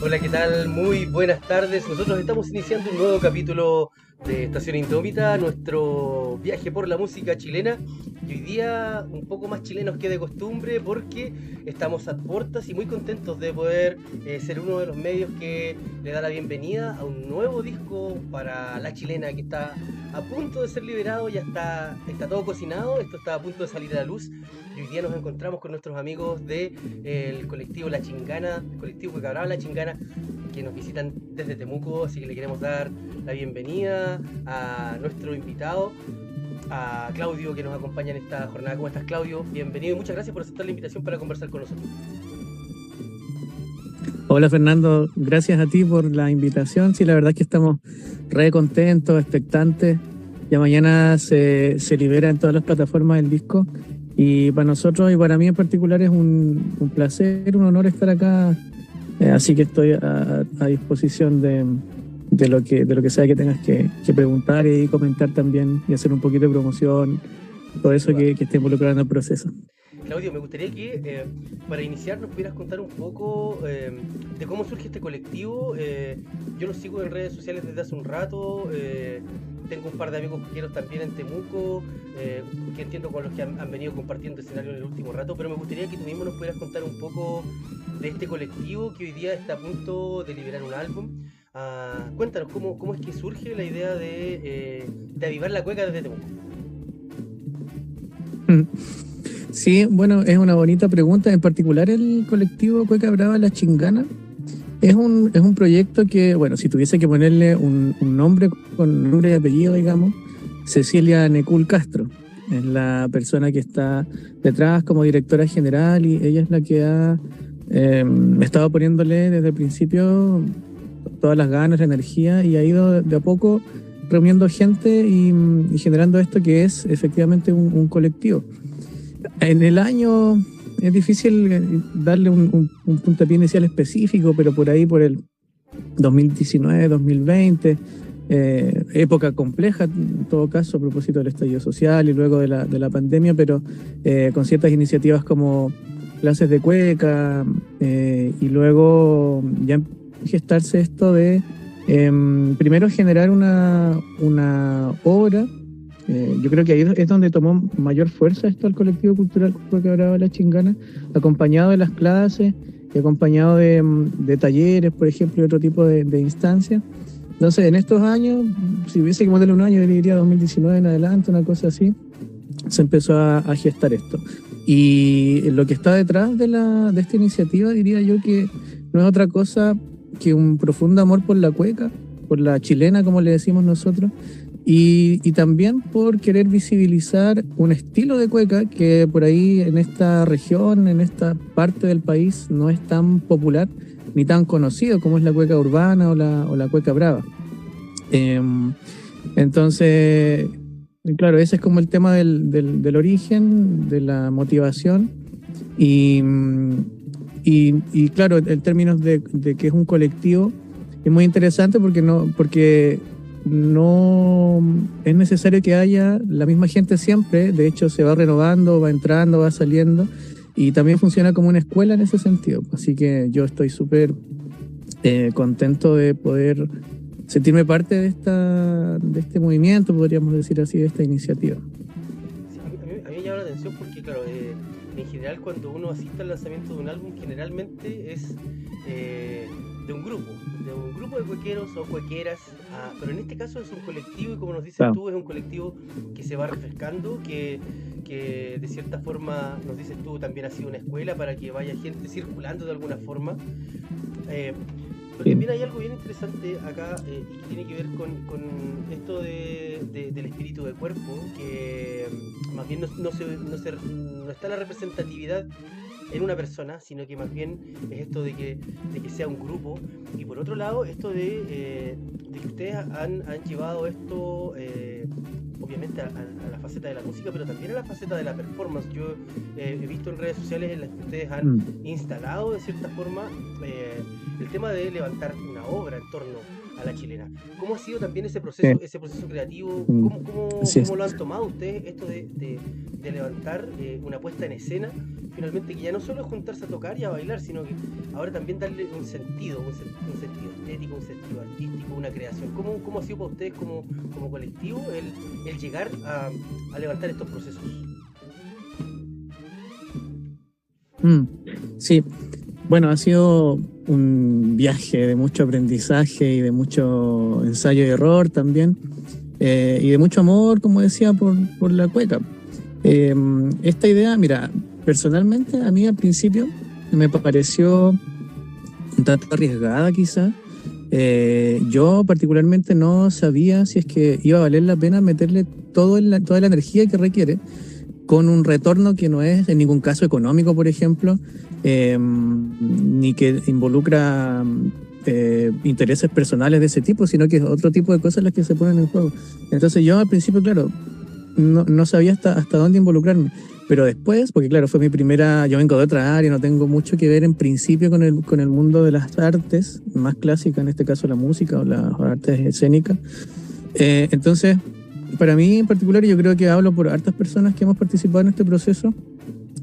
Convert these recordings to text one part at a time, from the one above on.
Hola, ¿qué tal? Muy buenas tardes. Nosotros estamos iniciando un nuevo capítulo de Estación Indómita, nuestro viaje por la música chilena. Y hoy día un poco más chilenos que de costumbre porque estamos a puertas y muy contentos de poder ser uno de los medios que le da la bienvenida a un nuevo disco para la chilena que está a punto de ser liberado, ya está todo cocinado, esto está a punto de salir a la luz. Y hoy día nos encontramos con nuestros amigos del colectivo La Chingana, el colectivo Cueca Brava La Chingana, que nos visitan desde Temuco, así que le queremos dar la bienvenida a nuestro invitado, a Claudio, que nos acompaña en esta jornada. ¿Cómo estás, Claudio? Bienvenido y muchas gracias por aceptar la invitación para conversar con nosotros. Hola Fernando, gracias a ti por la invitación. Sí, la verdad es que estamos re contentos, expectantes. Ya mañana se libera en todas las plataformas el disco. Y para nosotros y para mí en particular es un placer, un honor estar acá. Así que estoy a disposición de lo que sea que tengas que preguntar y comentar también y hacer un poquito de promoción, todo eso que esté involucrado en el proceso. Claudio, me gustaría que para iniciar nos pudieras contar un poco de cómo surge este colectivo. Yo lo sigo en redes sociales desde hace un rato. Tengo un par de amigos coqueros también en Temuco, que entiendo con los que han venido compartiendo escenario en el último rato, pero me gustaría que tú mismo nos pudieras contar un poco de este colectivo que hoy día está a punto de liberar un álbum. Cuéntanos cómo es que surge la idea de avivar la cueca desde Temuco. Sí, bueno, es una bonita pregunta. En particular el colectivo Cueca Brava La Chingana es un proyecto que, bueno, si tuviese que ponerle un nombre con nombre y apellido, digamos, Cecilia Necul Castro es la persona que está detrás como directora general y ella es la que ha estado poniéndole desde el principio todas las ganas, la energía y ha ido de a poco reuniendo gente y generando esto que es efectivamente un colectivo. En el año es difícil darle un puntapié inicial específico, pero por ahí, por el 2019, 2020, época compleja en todo caso a propósito del estallido social y luego de la pandemia, pero con ciertas iniciativas como clases de cueca y luego ya gestarse esto de primero generar una obra. Yo creo que ahí es donde tomó mayor fuerza esto el colectivo cultural Cueca Brava La Chingana, acompañado de las clases y acompañado de talleres, por ejemplo, y otro tipo de instancias. Entonces, en estos años, si hubiese que ponerle un año, yo diría 2019 en adelante, una cosa así, se empezó a gestar esto. Y lo que está detrás de esta iniciativa, diría yo que no es otra cosa que un profundo amor por la cueca, por la chilena, como le decimos nosotros, y también por querer visibilizar un estilo de cueca que por ahí en esta región, en esta parte del país, no es tan popular ni tan conocido como es la cueca urbana o la cueca brava. Entonces, claro, ese es como el tema del origen, de la motivación y claro, en términos de que es un colectivo, es muy interesante porque no es necesario que haya la misma gente siempre. De hecho se va renovando, va entrando, va saliendo y también funciona como una escuela en ese sentido. Así que yo estoy súper contento de poder sentirme parte de este movimiento, podríamos decir así, de esta iniciativa. Sí, a mí me llama la atención porque, claro, en general cuando uno asiste al lanzamiento de un álbum, generalmente es de un grupo de cuequeros o cuequeras, pero en este caso es un colectivo y como nos dices tú, es un colectivo que se va refrescando, que de cierta forma, nos dices tú, también ha sido una escuela para que vaya gente circulando de alguna forma. Pero también hay algo bien interesante acá y que tiene que ver con esto del espíritu de cuerpo, que más bien no está la representatividad en una persona, sino que más bien es esto de que sea un grupo. Y por otro lado, esto de que ustedes han llevado esto obviamente a la faceta de la música, pero también a la faceta de la performance. Yo he visto en redes sociales en las que ustedes han instalado de cierta forma el tema de levantar una obra en torno a la chilena. ¿Cómo ha sido también ese proceso creativo? ¿Cómo lo han tomado ustedes esto de levantar una puesta en escena? Finalmente, que ya no solo es juntarse a tocar y a bailar, sino que ahora también darle un sentido estético, un sentido artístico, una creación. ¿Cómo ha sido para ustedes como colectivo el llegar a levantar estos procesos? Sí, bueno, ha sido un viaje de mucho aprendizaje y de mucho ensayo y error también, y de mucho amor, como decía, por la cueca. Esta idea, mira, personalmente a mí al principio me pareció un tanto arriesgada quizá. Yo particularmente no sabía si es que iba a valer la pena meterle toda la energía que requiere, con un retorno que no es en ningún caso económico, por ejemplo, ni que involucra intereses personales de ese tipo, sino que es otro tipo de cosas las que se ponen en juego. Entonces yo al principio, claro, no sabía hasta dónde involucrarme, pero después, porque claro, fue mi primera, yo vengo de otra área, no tengo mucho que ver en principio con el mundo de las artes, más clásicas, en este caso la música o las artes escénicas. Entonces, para mí en particular, y yo creo que hablo por hartas personas que hemos participado en este proceso,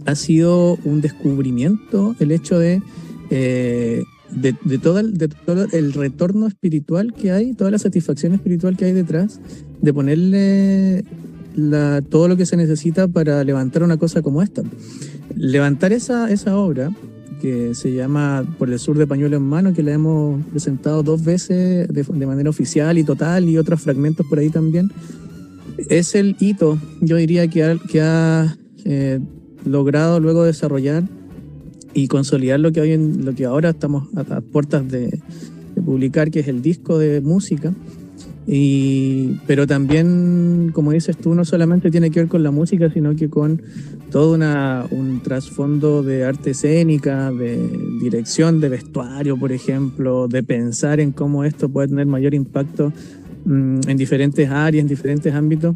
ha sido un descubrimiento el hecho de todo el retorno espiritual que hay, toda la satisfacción espiritual que hay detrás de ponerle todo lo que se necesita para levantar una cosa como esta. Levantar esa obra que se llama Por el Sur de Pañuelo en Mano, que la hemos presentado 2 veces de manera oficial y total, y otros fragmentos por ahí también. Es el hito, yo diría, que ha logrado luego desarrollar y consolidar lo que ahora estamos a puertas de publicar, que es el disco de música. Pero también, como dices tú, no solamente tiene que ver con la música, sino que con todo un trasfondo de arte escénica, de dirección de vestuario, por ejemplo, de pensar en cómo esto puede tener mayor impacto en diferentes áreas, en diferentes ámbitos,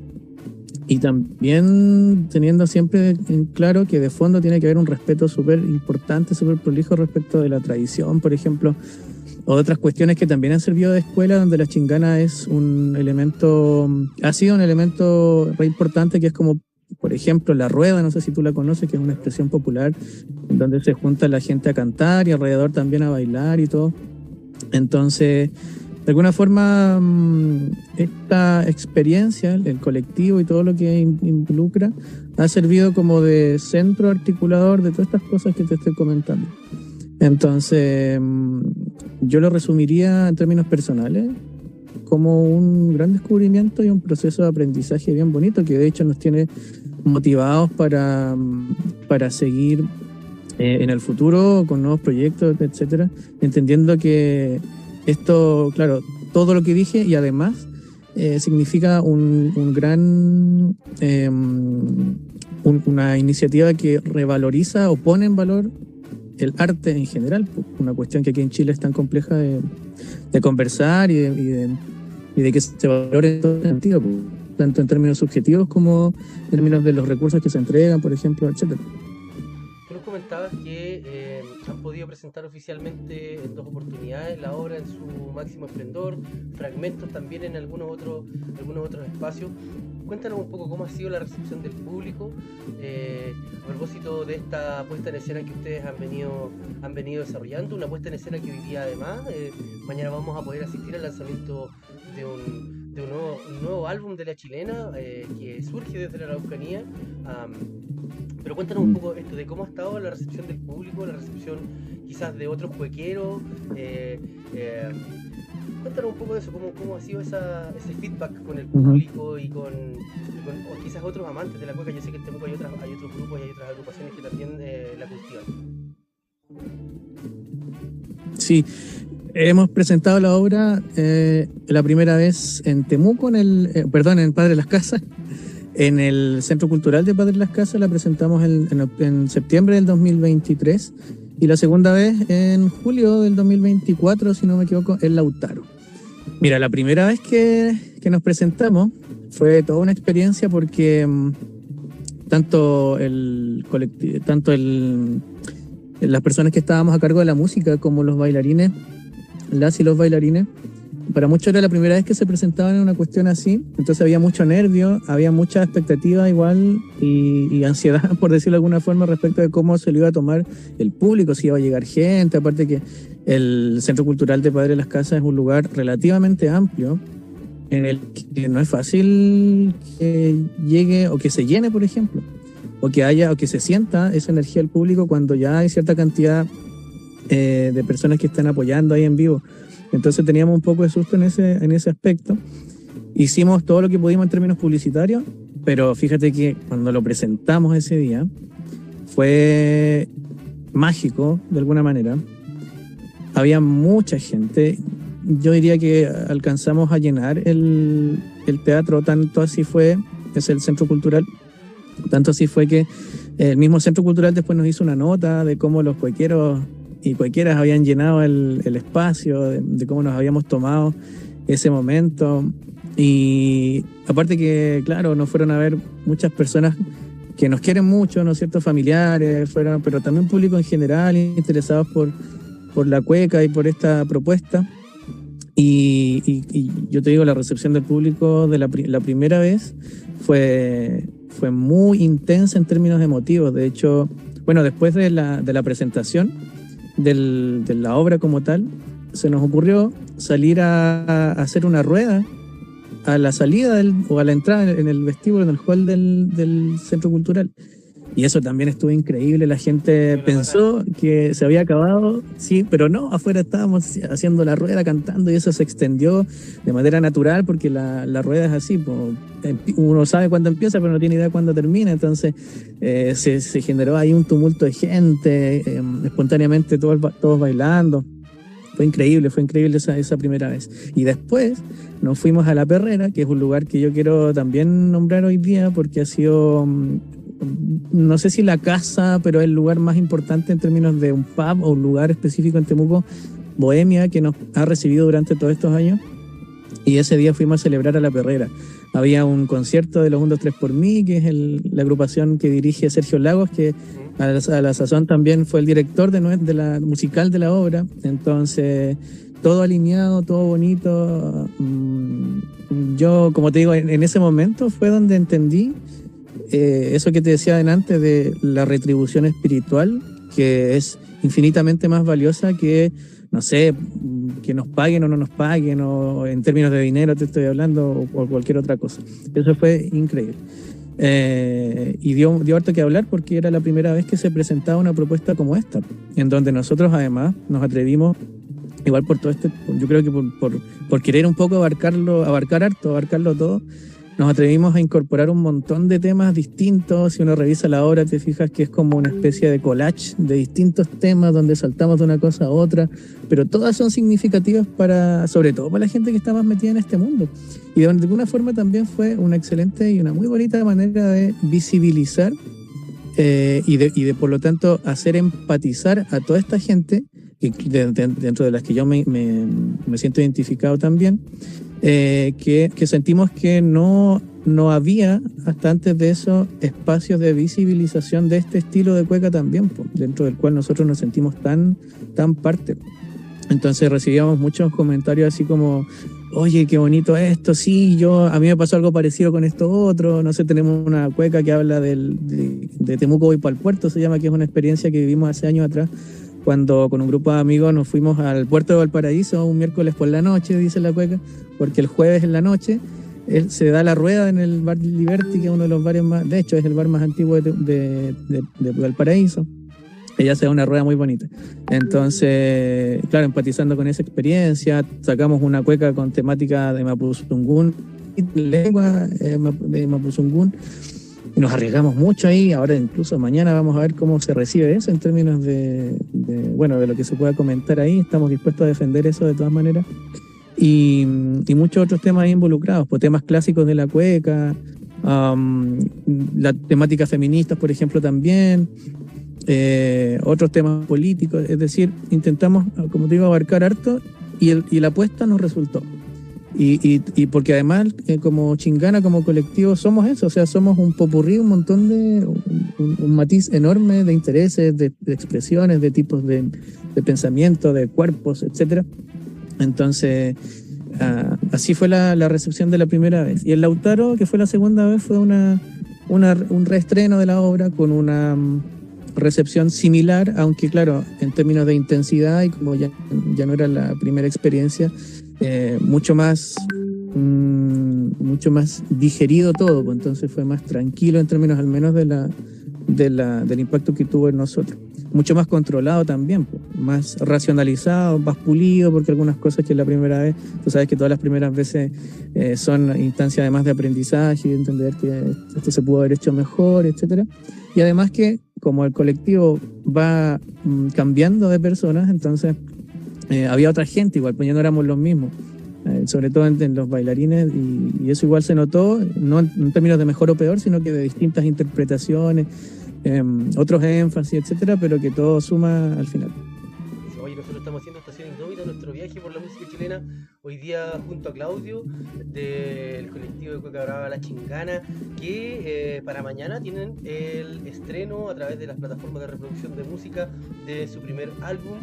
y también teniendo siempre en claro que de fondo tiene que haber un respeto súper importante, súper prolijo respecto de la tradición, por ejemplo, o otras cuestiones que también han servido de escuela, donde la chingana ha sido un elemento re importante, que es como, por ejemplo, la rueda, no sé si tú la conoces, que es una expresión popular donde se junta la gente a cantar y alrededor también a bailar y todo. Entonces, de alguna forma, esta experiencia, el colectivo y todo lo que involucra, ha servido como de centro articulador de todas estas cosas que te estoy comentando. Entonces, yo lo resumiría en términos personales como un gran descubrimiento y un proceso de aprendizaje bien bonito, que de hecho nos tiene motivados para seguir en el futuro con nuevos proyectos, etcétera, entendiendo que esto, claro, todo lo que dije, y además significa una iniciativa que revaloriza o pone en valor el arte en general, una cuestión que aquí en Chile es tan compleja de conversar y de que se valore en todo sentido, tanto en términos subjetivos como en términos de los recursos que se entregan, por ejemplo, etcétera. Tú nos comentabas que han podido presentar oficialmente en 2 oportunidades la obra en su máximo esplendor, fragmentos también en algunos otros espacios. Cuéntanos un poco cómo ha sido la recepción del público a propósito de esta puesta en escena que ustedes han venido desarrollando, una puesta en escena que hoy día además, mañana vamos a poder asistir al lanzamiento de un nuevo álbum de la chilena que surge desde la Araucanía. Pero cuéntanos un poco esto de cómo ha estado la recepción del público, la recepción quizás de otros cuequeros. Cuéntanos un poco de eso, cómo ha sido ese feedback con el público y con o quizás otros amantes de la cueca. Yo sé que en Temuco hay otros grupos y hay otras agrupaciones que también la cultivan. Sí, hemos presentado la obra la primera vez en Temuco, en Padre Las Casas. En el Centro Cultural de Padre Las Casas la presentamos en septiembre del 2023, y la segunda vez en julio del 2024, si no me equivoco, en Lautaro. Mira, la primera vez que nos presentamos fue toda una experiencia, porque tanto las personas que estábamos a cargo de la música como los bailarines las y los bailarines. Para muchos era la primera vez que se presentaban en una cuestión así, entonces había mucho nervio, había mucha expectativa igual y ansiedad, por decirlo de alguna forma, respecto de cómo se lo iba a tomar el público, si iba a llegar gente, aparte que el Centro Cultural de Padre Las Casas es un lugar relativamente amplio, en el que no es fácil que llegue o que se llene, por ejemplo, o que se sienta esa energía del público cuando ya hay cierta cantidad de personas que están apoyando ahí en vivo. Entonces teníamos un poco de susto en ese aspecto. Hicimos todo lo que pudimos en términos publicitarios, pero fíjate que cuando lo presentamos ese día fue mágico de alguna manera. Había mucha gente. Yo diría que alcanzamos a llenar el teatro, tanto así fue, es el Centro Cultural, tanto así fue que el mismo Centro Cultural después nos hizo una nota de cómo los cuequeros y cualquiera habían llenado el espacio, de cómo nos habíamos tomado ese momento. Y aparte que, claro, nos fueron a ver muchas personas que nos quieren mucho, ¿no es cierto? Familiares, pero también público en general, interesados por la cueca y por esta propuesta. Y yo te digo, la recepción del público de la primera vez fue muy intensa en términos emotivos. De hecho, bueno, después de la presentación de la obra como tal, se nos ocurrió salir a hacer una rueda a la salida o a la entrada en el vestíbulo, en el hall del Centro Cultural. Y eso también estuvo increíble. La gente pensó que se había acabado, sí, pero no, afuera estábamos haciendo la rueda, cantando, y eso se extendió de manera natural porque la rueda es así, uno sabe cuándo empieza pero no tiene idea cuándo termina. Entonces se generó ahí un tumulto de gente, espontáneamente todos bailando. Fue increíble esa primera vez. Y después nos fuimos a La Perrera, que es un lugar que yo quiero también nombrar hoy día porque ha sido, no sé si la casa, pero el lugar más importante en términos de un pub o un lugar específico en Temuco, bohemia, que nos ha recibido durante todos estos años. Y ese día fuimos a celebrar a La Perrera. Había un concierto de los 1, 2, 3 por mí, que es la agrupación que dirige Sergio Lagos, que a la sazón también fue el director de la musical de la obra. Entonces, todo alineado, todo bonito. Yo, como te digo, en ese momento fue donde entendí eso que te decía antes de la retribución espiritual, que es infinitamente más valiosa que, no sé, que nos paguen o no nos paguen, o en términos de dinero te estoy hablando, o cualquier otra cosa. Eso fue increíble. Y dio harto que hablar porque era la primera vez que se presentaba una propuesta como esta, en donde nosotros además nos atrevimos, igual por todo yo creo que por querer un poco abarcarlo todo, nos atrevimos a incorporar un montón de temas distintos. Si uno revisa la obra, te fijas que es como una especie de collage de distintos temas donde saltamos de una cosa a otra, pero todas son significativas sobre todo para la gente que está más metida en este mundo. Y de alguna forma también fue una excelente y una muy bonita manera de visibilizar y de por lo tanto hacer empatizar a toda esta gente, dentro de las que yo me siento identificado también, que sentimos que no había hasta antes de eso espacios de visibilización de este estilo de cueca también, dentro del cual nosotros nos sentimos tan parte. Entonces recibíamos muchos comentarios así como: oye, qué bonito esto, sí, a mí me pasó algo parecido con esto otro, no sé, tenemos una cueca que habla de Temuco voy para el puerto, se llama, que es una experiencia que vivimos hace años atrás, cuando con un grupo de amigos nos fuimos al puerto de Valparaíso un miércoles por la noche, dice la cueca, porque el jueves en la noche se da la rueda en el bar Liberty, que es uno de los bares más, de hecho es el bar más antiguo de Valparaíso. Ella se da una rueda muy bonita. Entonces, claro, empatizando con esa experiencia, sacamos una cueca con temática de Mapuzungún, lengua de Mapuzungún, y nos arriesgamos mucho ahí. Ahora incluso mañana vamos a ver cómo se recibe eso en términos de lo que se pueda comentar ahí. Estamos dispuestos a defender eso de todas maneras. Y muchos otros temas ahí involucrados, pues temas clásicos de la cueca, las temáticas feministas, por ejemplo, también, otros temas políticos. Es decir, intentamos, como te digo, abarcar harto, y la apuesta nos resultó. Y porque además, como Chingana, como colectivo, somos eso, o sea, somos un popurrí, un montón un matiz enorme de intereses, de expresiones, de tipos de pensamiento, de cuerpos, etcétera. Entonces, así fue la recepción de la primera vez. Y el Lautaro, que fue la segunda vez, fue un reestreno de la obra con una recepción similar, aunque claro, en términos de intensidad y como ya no era la primera experiencia, mucho más digerido todo, pues entonces fue más tranquilo en términos al menos del impacto que tuvo en nosotros. Mucho más controlado también, pues, más racionalizado, más pulido, porque algunas cosas que la primera vez, tú sabes que todas las primeras veces son instancias además de aprendizaje, de entender que esto se pudo haber hecho mejor, etcétera. Y además que como el colectivo va cambiando de personas, entonces había otra gente igual, pues ya no éramos los mismos. Sobre todo en los bailarines, y eso igual se notó, no en términos de mejor o peor, sino que de distintas interpretaciones, otros énfasis, etcétera, pero que todo suma al final. Oye, nosotros estamos haciendo Estación Indómita, nuestro viaje por la música chilena, hoy día junto a Claudio, del colectivo de Cueca Brava La Chingana, que para mañana tienen el estreno a través de las plataformas de reproducción de música de su primer álbum,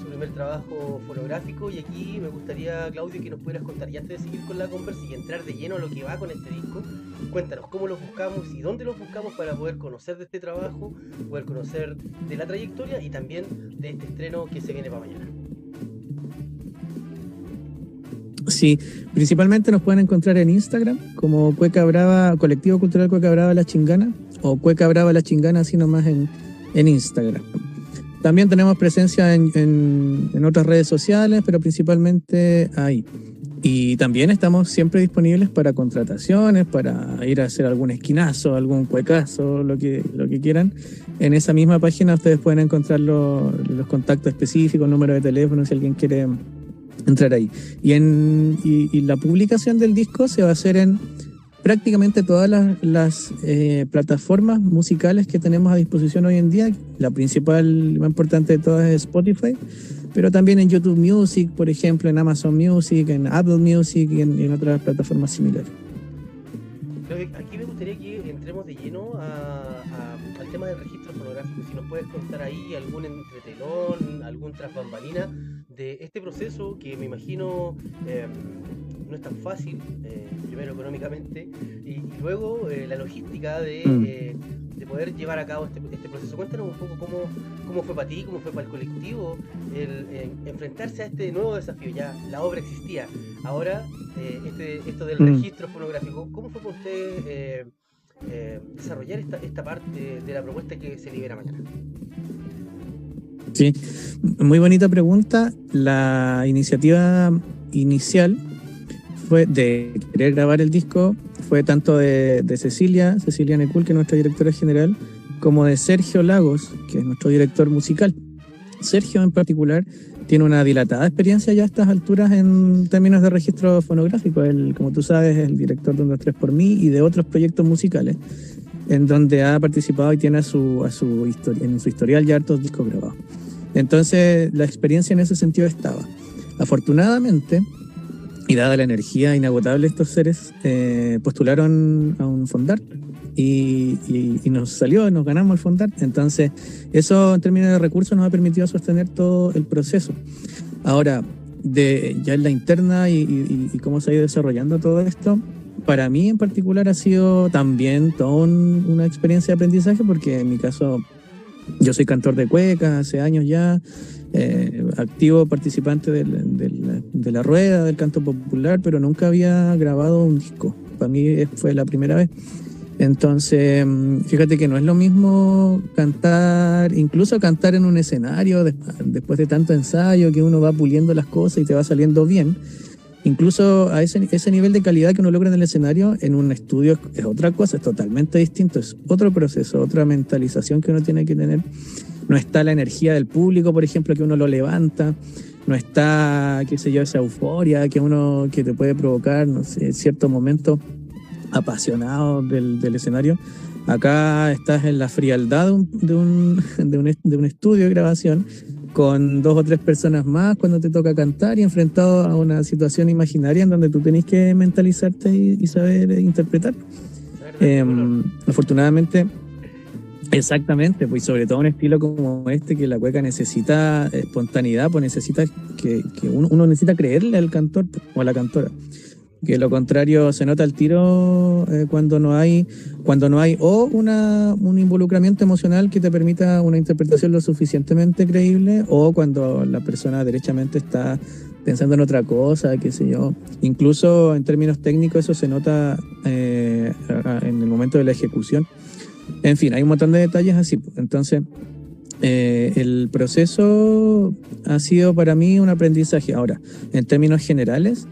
su primer trabajo fonográfico. Y aquí me gustaría, Claudio, que nos pudieras contar, y antes de seguir con la conversa y entrar de lleno a lo que va con este disco, cuéntanos cómo los buscamos y dónde los buscamos para poder conocer de este trabajo, poder conocer de la trayectoria y también de este estreno que se viene para mañana. Sí, principalmente nos pueden encontrar en Instagram como Cueca Brava, Colectivo Cultural Cueca Brava La Chingana, o Cueca Brava La Chingana, así nomás en Instagram. También tenemos presencia en otras redes sociales, pero principalmente ahí. Y también estamos siempre disponibles para contrataciones, para ir a hacer algún esquinazo, algún cuecazo, lo que quieran. En esa misma página ustedes pueden encontrar los contactos específicos, número de teléfono, si alguien quiere entrar ahí. Y la publicación del disco se va a hacer en prácticamente todas las plataformas musicales que tenemos a disposición hoy en día. La principal, más importante de todas es Spotify, pero también en YouTube Music, por ejemplo, en Amazon Music, en Apple Music y en otras plataformas similares. Aquí me gustaría que entremos de lleno al tema del registro fonográfico. Si nos puedes contar ahí algún entretelón, algún tras bambalina de este proceso que me imagino no es tan fácil, primero económicamente y luego la logística de poder llevar a cabo este proceso. Cuéntanos un poco cómo fue para ti, cómo fue para el colectivo el enfrentarse a este nuevo desafío. Ya la obra existía, ahora esto del registro fonográfico. ¿Cómo fue para usted desarrollar esta parte de la propuesta que se libera mañana? Sí, muy bonita pregunta. La iniciativa inicial fue de querer grabar el disco, fue tanto de Cecilia Necul, que es nuestra directora general, como de Sergio Lagos, que es nuestro director musical. Sergio en particular tiene una dilatada experiencia ya a estas alturas en términos de registro fonográfico. Él, como tú sabes, es el director de Un, Dos, Tres por Mí y de otros proyectos musicales, en donde ha participado y tiene en su historial ya hartos discos grabados. Entonces, la experiencia en ese sentido estaba. Afortunadamente, y dada la energía inagotable de estos seres, postularon a un Fondart y nos salió, nos ganamos el Fondart. Entonces, eso en términos de recursos nos ha permitido sostener todo el proceso. Ahora, ya en la interna y cómo se ha ido desarrollando todo esto, para mí en particular ha sido también toda una experiencia de aprendizaje, porque en mi caso yo soy cantor de cueca hace años ya, activo participante de la rueda del canto popular, pero nunca había grabado un disco. Para mí fue la primera vez. Entonces, fíjate que no es lo mismo cantar, incluso cantar en un escenario después de tanto ensayo, que uno va puliendo las cosas y te va saliendo bien. Incluso a ese nivel de calidad que uno logra en el escenario, en un estudio es otra cosa, es totalmente distinto, es otro proceso, otra mentalización que uno tiene que tener. No está la energía del público, por ejemplo, que uno lo levanta, no está, qué sé yo, esa euforia que te puede provocar, no sé, cierto momento apasionado del escenario. Acá estás en la frialdad de un estudio de grabación, con 2 o 3 personas más cuando te toca cantar y enfrentado a una situación imaginaria en donde tú tenés que mentalizarte y saber interpretar. Afortunadamente Exactamente, pues y sobre todo un estilo como este, que la cueca necesita espontaneidad, pues necesita que uno necesita creerle al cantor pues, o a la cantora. Que lo contrario se nota al tiro cuando no hay o un involucramiento emocional que te permita una interpretación lo suficientemente creíble, o cuando la persona derechamente está pensando en otra cosa, qué sé yo. Incluso en términos técnicos eso se nota en el momento de la ejecución. En fin, hay un montón de detalles así. Entonces, el proceso ha sido para mí un aprendizaje. Ahora, en términos generales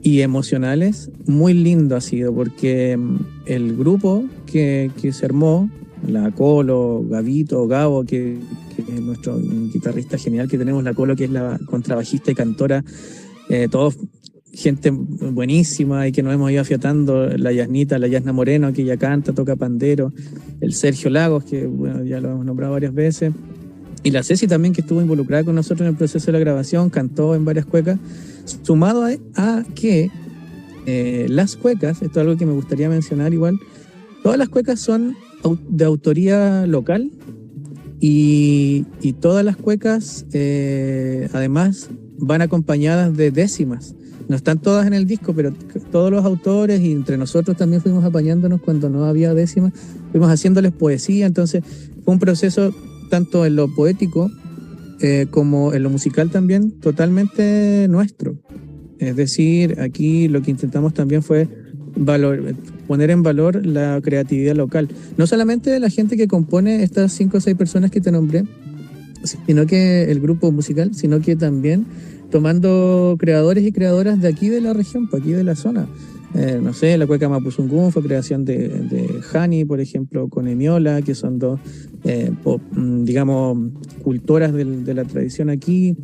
y emocionales, muy lindo ha sido, porque el grupo que se armó, la Colo, Gabito, Gabo, que es nuestro guitarrista genial que tenemos, la Colo, que es la contrabajista y cantora, todos gente buenísima y que nos hemos ido afiatando, la Yasna Moreno, que ella canta, toca pandero, el Sergio Lagos, que bueno, ya lo hemos nombrado varias veces, y la Ceci también, que estuvo involucrada con nosotros en el proceso de la grabación, cantó en varias cuecas, sumado a que las cuecas, esto es algo que me gustaría mencionar igual, todas las cuecas son de autoría local, y todas las cuecas además van acompañadas de décimas. No están todas en el disco, pero todos los autores y entre nosotros también fuimos apañándonos cuando no había décimas, fuimos haciéndoles poesía. Entonces fue un proceso tanto en lo poético como en lo musical también totalmente nuestro. Es decir, aquí lo que intentamos también fue poner en valor la creatividad local. No solamente de la gente que compone estas 5 o 6 personas que te nombré, sino que el grupo musical, sino que también tomando creadores y creadoras de aquí de la región, pues aquí de la zona. No sé, la cueca Mapuzungún fue creación de Hani, por ejemplo, con Emiola, que son dos, digamos, cultoras de la tradición aquí.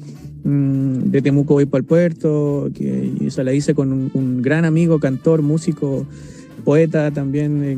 De Temuco voy para el puerto, que eso la hice con un gran amigo, cantor, músico, poeta también,